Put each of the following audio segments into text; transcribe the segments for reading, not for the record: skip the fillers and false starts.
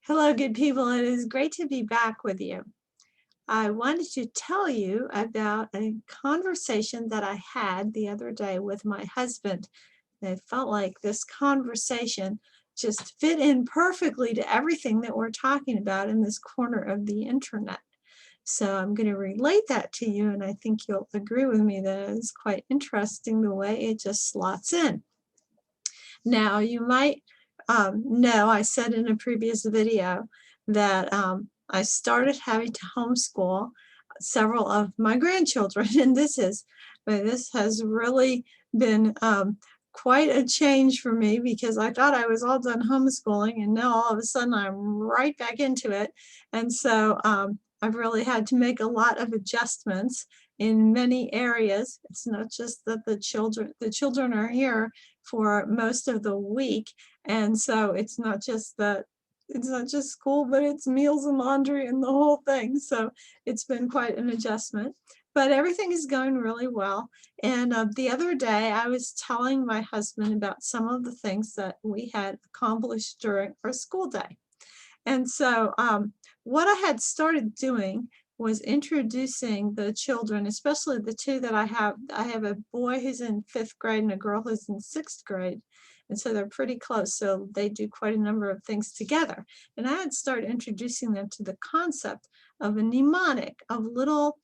Hello, good people. It is great to be back with you. I wanted to tell you about a conversation that I had the other day with my husband. I felt like this conversation just fit in perfectly to everything that we're talking about in this corner of the internet. So I'm going to relate that to you, and I think you'll agree with me that it's quite interesting the way it just slots in. Now, you might know I said in a previous video that I started having to homeschool several of my grandchildren, and this has really been quite a change for me, because I thought I was all done homeschooling, and now all of a sudden I'm right back into it. And so I've really had to make a lot of adjustments in many areas. It's not just that the children are here for most of the week, and so it's not just school, but it's meals and laundry and the whole thing. So it's been quite an adjustment, but everything is going really well. And the other day I was telling my husband about some of the things that we had accomplished during our school day. And so what I had started doing was introducing the children, especially the two that I have. I have a boy who's in 5th grade and a girl who's in 6th grade. And so they're pretty close, so they do quite a number of things together. And I had started introducing them to the concept of a mnemonic, of little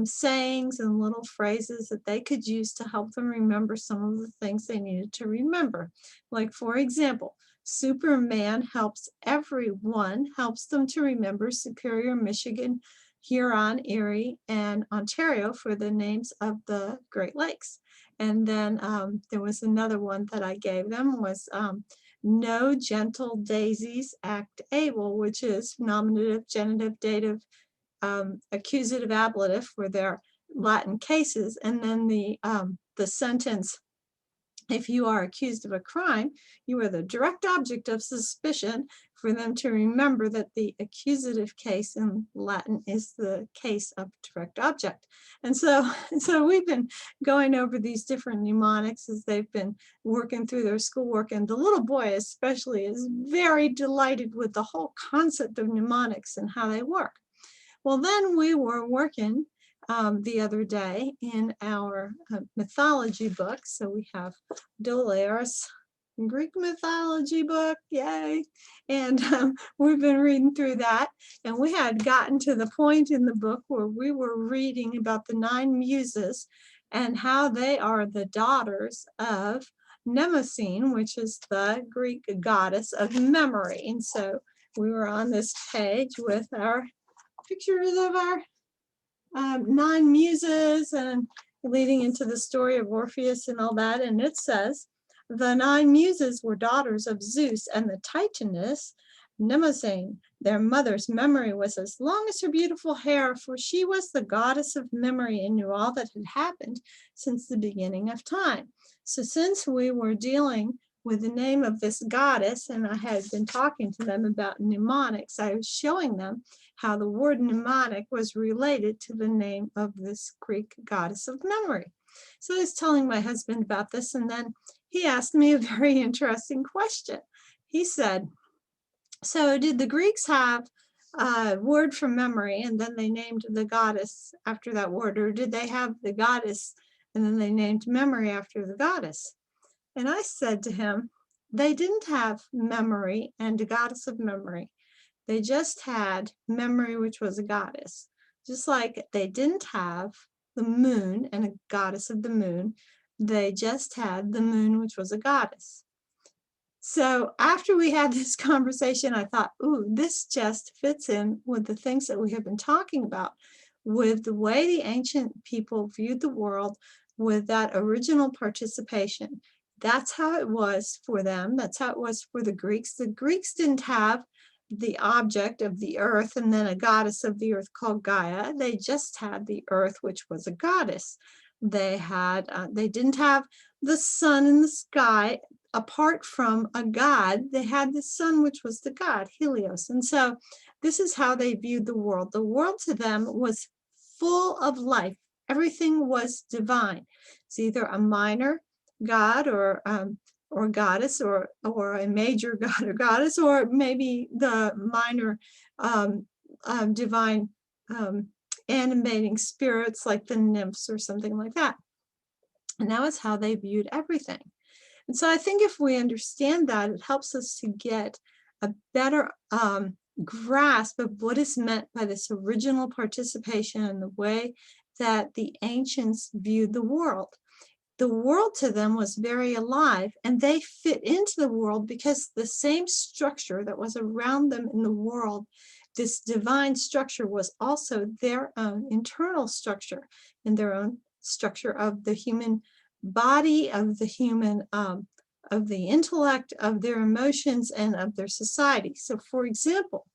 sayings and little phrases that they could use to help them remember some of the things they needed to remember. Like, for example, Superman helps everyone, helps them to remember Superior, Michigan, Huron, Erie, and Ontario for the names of the Great Lakes. And then there was another one that I gave them was no gentle daisies act able, which is nominative, genitive, dative, accusative, ablative for their Latin cases. And then the sentence, if you are accused of a crime, you are the direct object of suspicion, for them to remember that the accusative case in Latin is the case of direct object. And so we've been going over these different mnemonics as they've been working through their schoolwork, and the little boy especially is very delighted with the whole concept of mnemonics and how they work. Well, then we were working the other day in our mythology book. So we have Dolores, Greek mythology book, yay! And we've been reading through that, and we had gotten to the point in the book where we were reading about the 9 muses and how they are the daughters of Mnemosyne, which is the Greek goddess of memory. And so we were on this page with our pictures of our 9 muses and leading into the story of Orpheus and all that. And it says, the 9 muses were daughters of Zeus and the Titaness Mnemosyne. Their mother's memory was as long as her beautiful hair, for she was the goddess of memory and knew all that had happened since the beginning of time. So since we were dealing with the name of this goddess, and I had been talking to them about mnemonics, I was showing them how the word mnemonic was related to the name of this Greek goddess of memory. So I was telling my husband about this, and then he asked me a very interesting question. He said, so did the Greeks have a word for memory and then they named the goddess after that word, or did they have the goddess and then they named memory after the goddess? And I said to him, they didn't have memory and a goddess of memory. They just had memory, which was a goddess. Just like they didn't have the moon and a goddess of the moon, they just had the moon, which was a goddess. So after we had this conversation, I thought, ooh, this just fits in with the things that we have been talking about, with the way the ancient people viewed the world, with that original participation. That's how it was for them. That's how it was for the Greeks. The Greeks didn't have the object of the earth and then a goddess of the earth called Gaia. They just had the earth, which was a goddess. They didn't have the sun in the sky apart from a god. They had the sun, which was the god, Helios. And so this is how they viewed the world. The world to them was full of life. Everything was divine. It's either a minor god or or goddess, or a major god or goddess, or maybe the minor divine animating spirits like the nymphs or something like that. And that was how they viewed everything. And so I think if we understand that, it helps us to get a better grasp of what is meant by this original participation and the way that the ancients viewed the world. The world to them was very alive, and they fit into the world because the same structure that was around them in the world, this divine structure, was also their own internal structure and their own structure of the human body, of the human of the intellect, of their emotions, and of their society. So for example,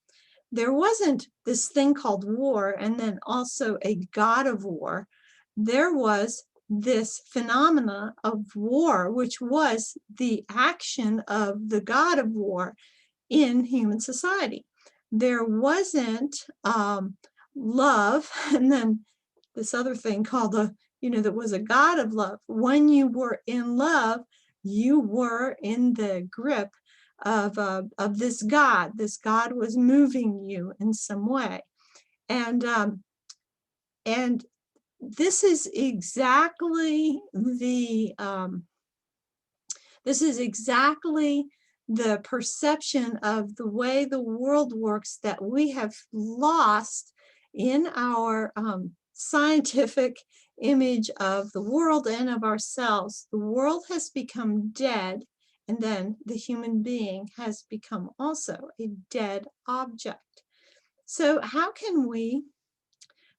there wasn't this thing called war and then also a god of war. There was this phenomena of war, which was the action of the god of war in human society. There wasn't love, and then this other thing called that was a god of love. When you were in love, you were in the grip of this god. This god was moving you in some way, and this is exactly the perception of the way the world works that we have lost in our scientific image of the world and of ourselves. The world has become dead, and then the human being has become also a dead object. So how can we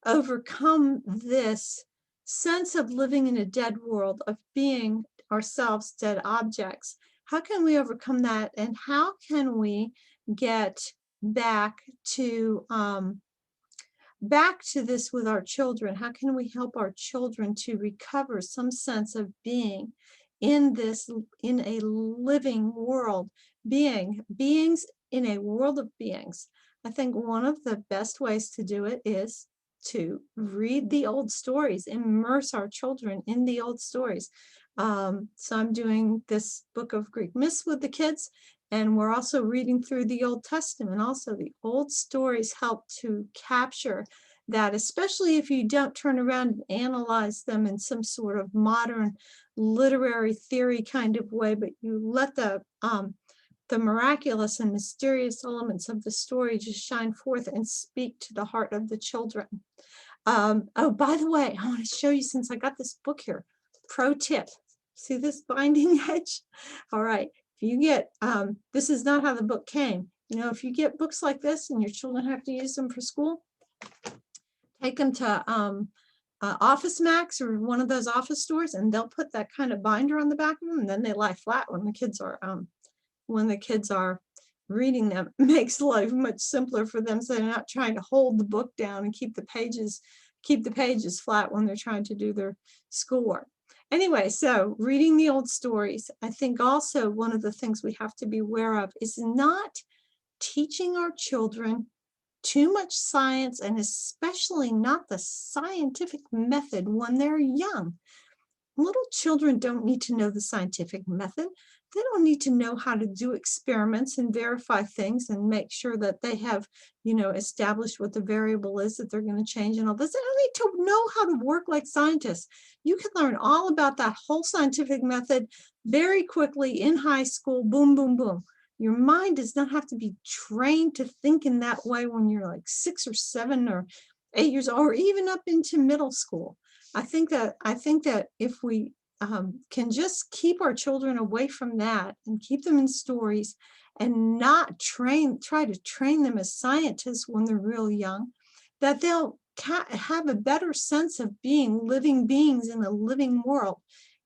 overcome this sense of living in a dead world, of being ourselves dead objects? How can we overcome that, and how can we get back to this with our children? How can we help our children to recover some sense of being in a living world, beings in a world of beings? I think one of the best ways to do it is to read the old stories, immerse our children in the old stories. So I'm doing this book of Greek myths with the kids, and we're also reading through the Old Testament. Also, the old stories help to capture that, especially if you don't turn around and analyze them in some sort of modern literary theory kind of way, but you let the miraculous and mysterious elements of the story just shine forth and speak to the heart of the children. Oh, by the way, I want to show you, since I got this book here, pro tip. See this binding edge? All right, if you get, this is not how the book came. If you get books like this and your children have to use them for school, take them to Office Max or one of those office stores, and they'll put that kind of binder on the back of them, and then they lie flat when the kids are reading them. It makes life much simpler for them, so they're not trying to hold the book down and keep the pages flat when they're trying to do their schoolwork. Anyway, so reading the old stories. I think also one of the things we have to be aware of is not teaching our children too much science, and especially not the scientific method when they're young. Little children don't need to know the scientific method. They don't need to know how to do experiments and verify things and make sure that they have, established what the variable is that they're going to change and all this. They don't need to know how to work like scientists. You can learn all about that whole scientific method very quickly in high school. Boom, boom, boom. Your mind does not have to be trained to think in that way when you're like 6 or 7 or 8 years old, or even up into middle school. I think that if we can just keep our children away from that and keep them in stories and not try to train them as scientists when they're real young, that they'll have a better sense of being living beings in a living world,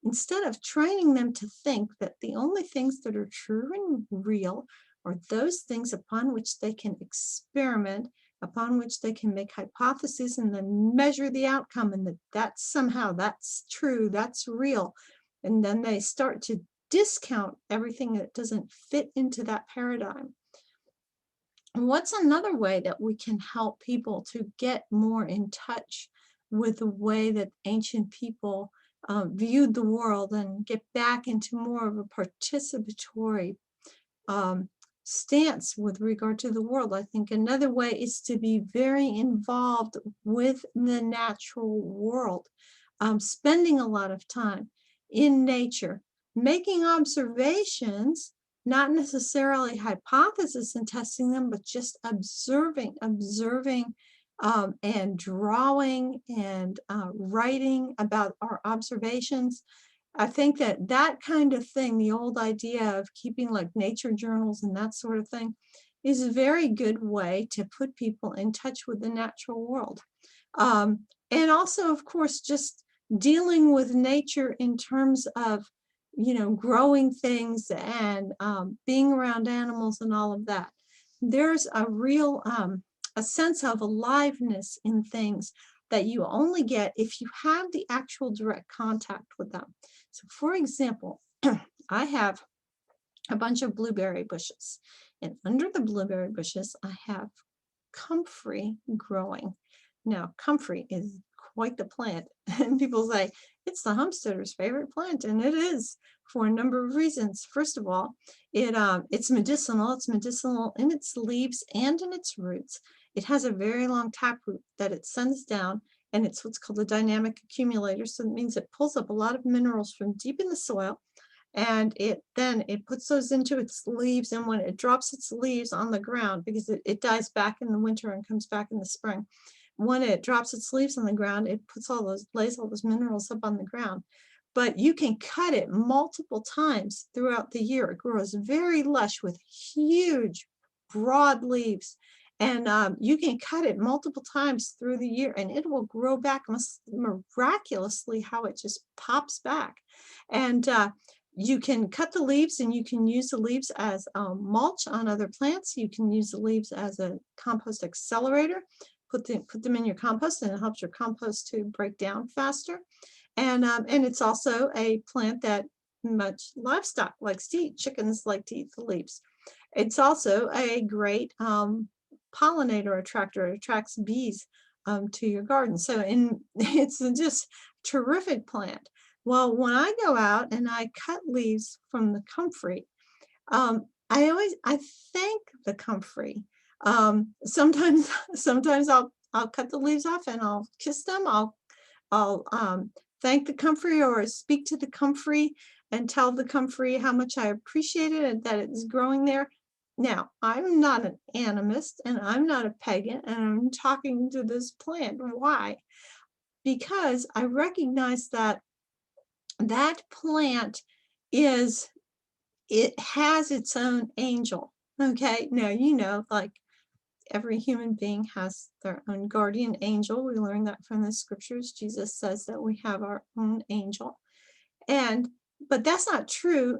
instead of training them to think that the only things that are true and real are those things upon which they can experiment, upon which they can make hypotheses and then measure the outcome, and that's true, that's real. And then they start to discount everything that doesn't fit into that paradigm. And what's another way that we can help people to get more in touch with the way that ancient people viewed the world and get back into more of a participatory um, stance with regard to the world. I think another way is to be very involved with the natural world, spending a lot of time in nature, making observations, not necessarily hypothesis and testing them, but just observing, and drawing and writing about our observations. I think that that kind of thing, the old idea of keeping like nature journals and that sort of thing, is a very good way to put people in touch with the natural world. And also, of course, just dealing with nature in terms of, growing things and being around animals and all of that. There's a real a sense of aliveness in things that you only get if you have the actual direct contact with them. So for example, I have a bunch of blueberry bushes, and under the blueberry bushes, I have comfrey growing. Now, comfrey is quite the plant, and people say it's the homesteader's favorite plant, and it is for a number of reasons. First of all, it's medicinal. It's medicinal in its leaves and in its roots. It has a very long taproot that it sends down, and it's what's called a dynamic accumulator. So it means it pulls up a lot of minerals from deep in the soil, and it puts those into its leaves. And when it drops its leaves on the ground, because it dies back in the winter and comes back in the spring, when it drops its leaves on the ground, it lays all those minerals up on the ground. But you can cut it multiple times throughout the year. It grows very lush with huge, broad leaves. And you can cut it multiple times through the year, and it will grow back miraculously, how it just pops back. And you can cut the leaves, and you can use the leaves as mulch on other plants. You can use the leaves as a compost accelerator. Put them in your compost, and it helps your compost to break down faster. And it's also a plant that much livestock likes to eat. Chickens like to eat the leaves. It's also a great pollinator attractor. It attracts bees to your garden. So it's just terrific plant. Well, when I go out and I cut leaves from the comfrey, I thank the comfrey. Sometimes I'll cut the leaves off and I'll kiss them. I'll thank the comfrey, or speak to the comfrey and tell the comfrey how much I appreciate it and that it's growing there. Now, I'm not an animist and I'm not a pagan, and I'm talking to this plant. Why? Because I recognize that plant it has its own angel. Okay, now, like every human being has their own guardian angel. We learn that from the scriptures. Jesus says that we have our own angel. But that's not true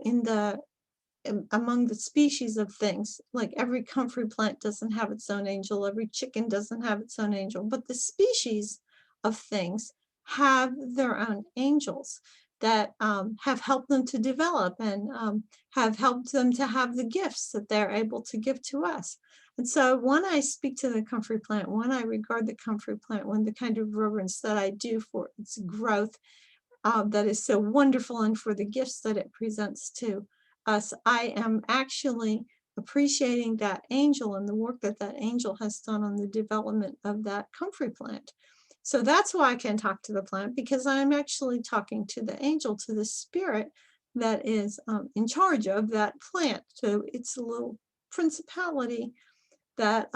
among the species of things. Like every comfrey plant doesn't have its own angel. Every chicken doesn't have its own angel. But the species of things have their own angels that have helped them to develop and have helped them to have the gifts that they're able to give to us. And so when I speak to the comfrey plant, when I regard the comfrey plant, when the kind of reverence that I do for its growth that is so wonderful, and for the gifts that it presents to us, I am actually appreciating that angel and the work that angel has done on the development of that comfrey plant. So that's why I can talk to the plant, because I'm actually talking to the angel, to the spirit that is in charge of that plant. So it's a little principality that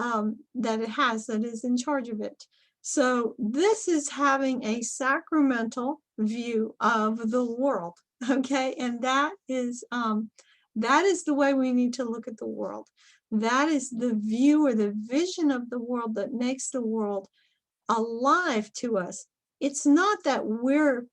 it has, that is in charge of it. So this is having a sacramental view of the world, okay? And that is the way we need to look at the world. That is the view or the vision of the world that makes the world alive to us. It's not that we're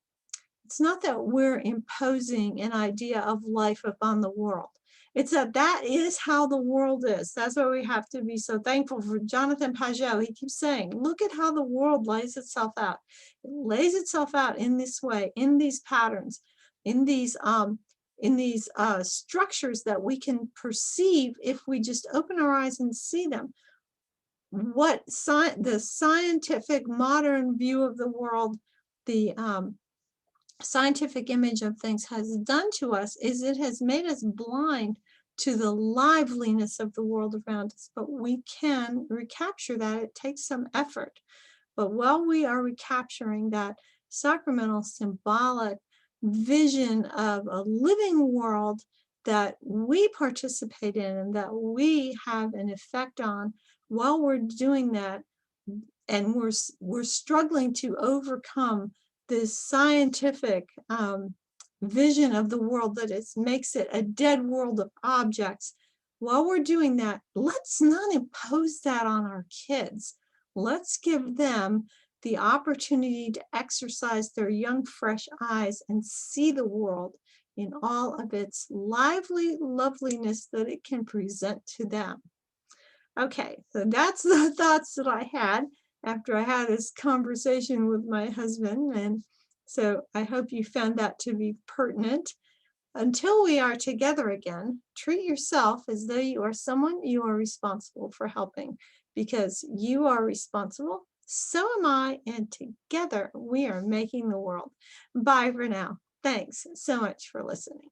imposing an idea of life upon the world. It's that is how the world is. That's why we have to be so thankful for Jonathan Pageau. He keeps saying, look at how the world lays itself out. It lays itself out in this way, in these patterns, in these structures that we can perceive if we just open our eyes and see them. What the scientific modern view of the world, the scientific image of things has done to us is it has made us blind to the liveliness of the world around us. But we can recapture that. It takes some effort. But while we are recapturing that sacramental, symbolic vision of a living world that we participate in and that we have an effect on, while we're doing that, and we're struggling to overcome this scientific vision of the world that makes it a dead world of objects. While we're doing that, let's not impose that on our kids. Let's give them the opportunity to exercise their young, fresh eyes and see the world in all of its lively loveliness that it can present to them. Okay, so that's the thoughts that I had after I had this conversation with my husband. And so I hope you found that to be pertinent. Until we are together again, treat yourself as though you are someone you are responsible for helping, because you are responsible, so am I, and together we are making the world. Bye for now. Thanks so much for listening.